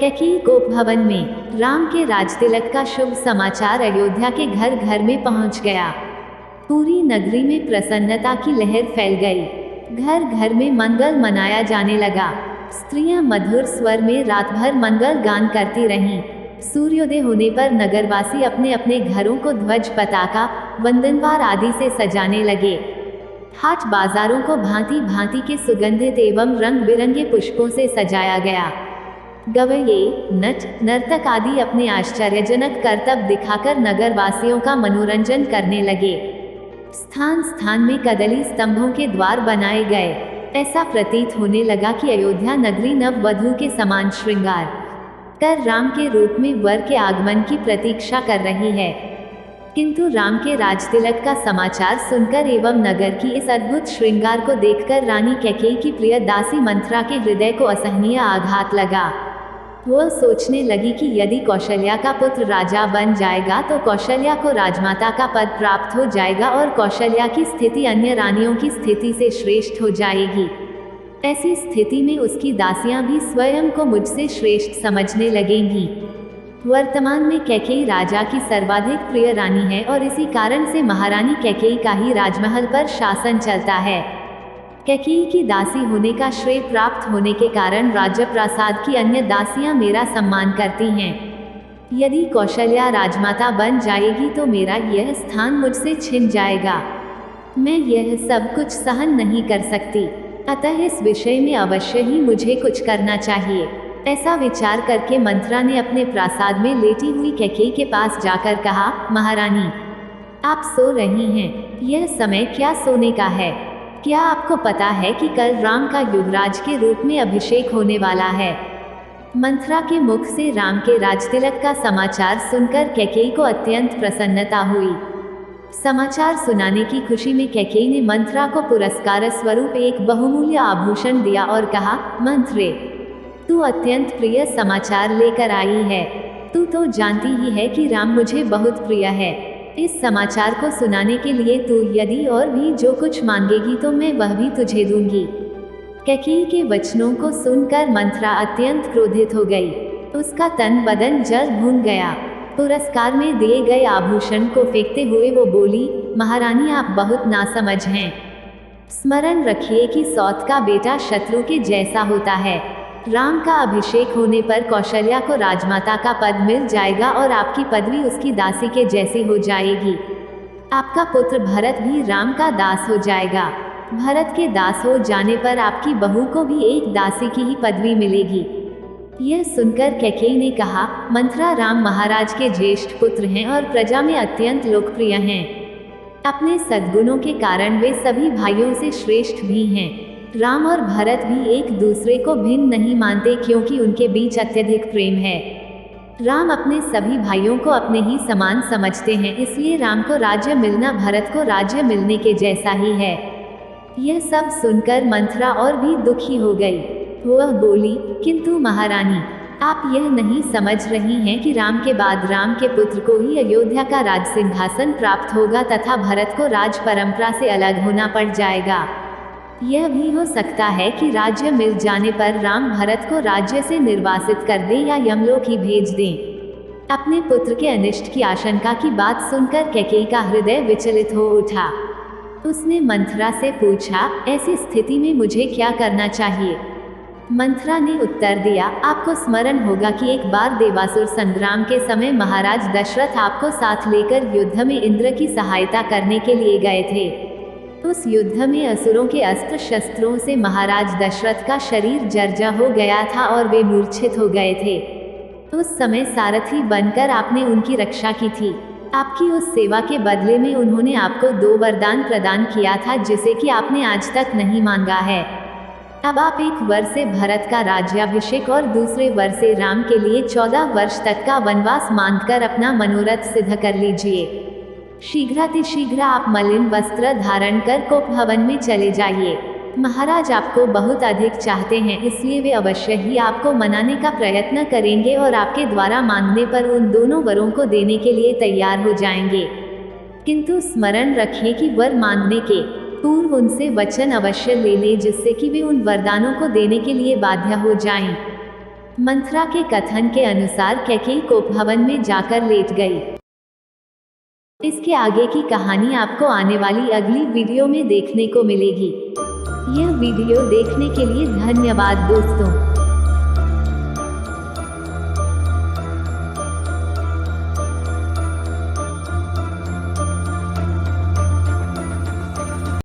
कैकेयी गोप भवन में राम के राजतिलक का शुभ समाचार अयोध्या के घर घर में पहुंच गया। पूरी नगरी में प्रसन्नता की लहर फैल गई। घर घर में मंगल मनाया जाने लगा। स्त्रियां मधुर स्वर में रात भर मंगल गान करती रहीं। सूर्योदय होने पर नगरवासी अपने अपने घरों को ध्वज पताका वंदनवार आदि से सजाने लगे। हाट बाजारों को भांति भांति के सुगंधित एवं रंग बिरंगे पुष्पों से सजाया गया। गवैये, नट, नर्तक आदि अपने आश्चर्यजनक करतब दिखाकर नगरवासियों का मनोरंजन करने लगे। स्थान स्थान में कदली स्तंभों के द्वार बनाए गए। ऐसा प्रतीत होने लगा कि अयोध्या नगरी नववधू के समान श्रृंगार कर राम के रूप में वर के आगमन की प्रतीक्षा कर रही है। किंतु राम के राजतिलक का समाचार सुनकर एवं नगर की इस अद्भुत श्रृंगार को देखकर रानी कैकेयी की प्रिय दासी मंथरा के हृदय को असहनीय आघात लगा। वह सोचने लगी कि यदि कौशल्या का पुत्र राजा बन जाएगा तो कौशल्या को राजमाता का पद प्राप्त हो जाएगा और कौशल्या की स्थिति अन्य रानियों की स्थिति से श्रेष्ठ हो जाएगी। ऐसी स्थिति में उसकी दासियां भी स्वयं को मुझसे श्रेष्ठ समझने लगेंगी। वर्तमान में कैकेयी राजा की सर्वाधिक प्रिय रानी है और इसी कारण से महारानी कैकेयी का ही राजमहल पर शासन चलता है। कैकेयी की दासी होने का श्रेय प्राप्त होने के कारण राज्य प्रासाद की अन्य दासियां मेरा सम्मान करती हैं। यदि कौशल्या राजमाता बन जाएगी तो मेरा यह स्थान मुझसे छिन जाएगा। मैं यह सब कुछ सहन नहीं कर सकती, अतः इस विषय में अवश्य ही मुझे कुछ करना चाहिए। ऐसा विचार करके मंथरा ने अपने प्रासाद में लेटी हुई कैकेयी के पास जाकर कहा, महारानी, आप सो रही हैं। यह समय क्या सोने का है? क्या आपको पता है कि कल राम का युवराज के रूप में अभिषेक होने वाला है? मंथरा के मुख से राम के राजतिलक का समाचार सुनकर कैकेयी को अत्यंत प्रसन्नता हुई। समाचार सुनाने की खुशी में कैकेयी ने मंथरा को पुरस्कार स्वरूप एक बहुमूल्य आभूषण दिया और कहा, मंथरे, तू अत्यंत प्रिय समाचार लेकर आई है। तू तो जानती ही है कि राम मुझे बहुत प्रिय है। इस समाचार को सुनाने के लिए तू यदि और भी जो कुछ मांगेगी तो मैं वह भी तुझे दूंगी। कैकेयी के वचनों को सुनकर मंथरा अत्यंत क्रोधित हो गई। उसका तन बदन जल भून गया। पुरस्कार में दिए गए आभूषण को फेंकते हुए वो बोली, महारानी, आप बहुत नासमझ हैं। स्मरण रखिए कि सौत का बेटा शत्रु के जैसा होता है। राम का अभिषेक होने पर कौशल्या को राजमाता का पद मिल जाएगा और आपकी पदवी उसकी दासी के जैसी हो जाएगी। आपका पुत्र भरत भी राम का दास हो जाएगा। भरत के दास हो जाने पर आपकी बहू को भी एक दासी की ही पदवी मिलेगी। यह सुनकर कैकेयी ने कहा, मंथरा, राम महाराज के ज्येष्ठ पुत्र हैं और प्रजा में अत्यंत लोकप्रिय हैं। अपने सद्गुणों के कारण वे सभी भाइयों से श्रेष्ठ भी हैं। राम और भरत भी एक दूसरे को भिन्न नहीं मानते क्योंकि उनके बीच अत्यधिक प्रेम है। राम अपने सभी भाइयों को अपने ही समान समझते हैं, इसलिए राम को राज्य मिलना भरत को राज्य मिलने के जैसा ही है। यह सब सुनकर मंथरा और भी दुखी हो गई। वह बोली, किंतु महारानी, आप यह नहीं समझ रही हैं कि राम के बाद राम के पुत्र को ही अयोध्या का राज सिंहासन प्राप्त होगा तथा भरत को राज परंपरा से अलग होना पड़ जाएगा। यह भी हो सकता है कि राज्य मिल जाने पर राम भरत को राज्य से निर्वासित कर दें या यमलोक ही भेज दें। अपने पुत्र के अनिष्ट की आशंका की बात सुनकर कैकेयी का हृदय विचलित हो उठा। उसने मंथरा से पूछा, ऐसी स्थिति में मुझे क्या करना चाहिए? मंथरा ने उत्तर दिया, आपको स्मरण होगा कि एक बार देवासुर संग्राम के समय महाराज दशरथ आपको साथ लेकर युद्ध में इंद्र की सहायता करने के लिए गए थे। उस युद्ध में असुरों के अस्त्र शस्त्रों से महाराज दशरथ का शरीर जर्जर हो गया था और वे मूर्छित हो गए थे। उस समय सारथी बनकर आपने उनकी रक्षा की थी। आपकी उस सेवा के बदले में उन्होंने आपको 2 वरदान प्रदान किया था जिसे कि आपने आज तक नहीं मांगा है। अब आप एक वर से भरत का राज्याभिषेक और दूसरे वर से राम के लिए 14 वर्ष तक का वनवास मांगकर अपना मनोरथ सिद्ध कर लीजिए। शीघ्रातिशीघ्र आप मलिन वस्त्र धारण कर कोप भवन में चले जाइए। महाराज आपको बहुत अधिक चाहते हैं, इसलिए वे अवश्य ही आपको मनाने का प्रयत्न करेंगे और आपके द्वारा मांगने पर उन दोनों वरों को देने के लिए तैयार हो जाएंगे। किंतु स्मरण रखें कि वर मांगने के पूर्व उनसे वचन अवश्य ले लें जिससे कि वे उन वरदानों को देने के लिए बाध्य हो जाएं। मंथरा के कथन के अनुसार कैकेयी को भवन में जाकर लेट गई। इसके आगे की कहानी आपको आने वाली अगली वीडियो में देखने को मिलेगी। यह वीडियो देखने के लिए धन्यवाद दोस्तों।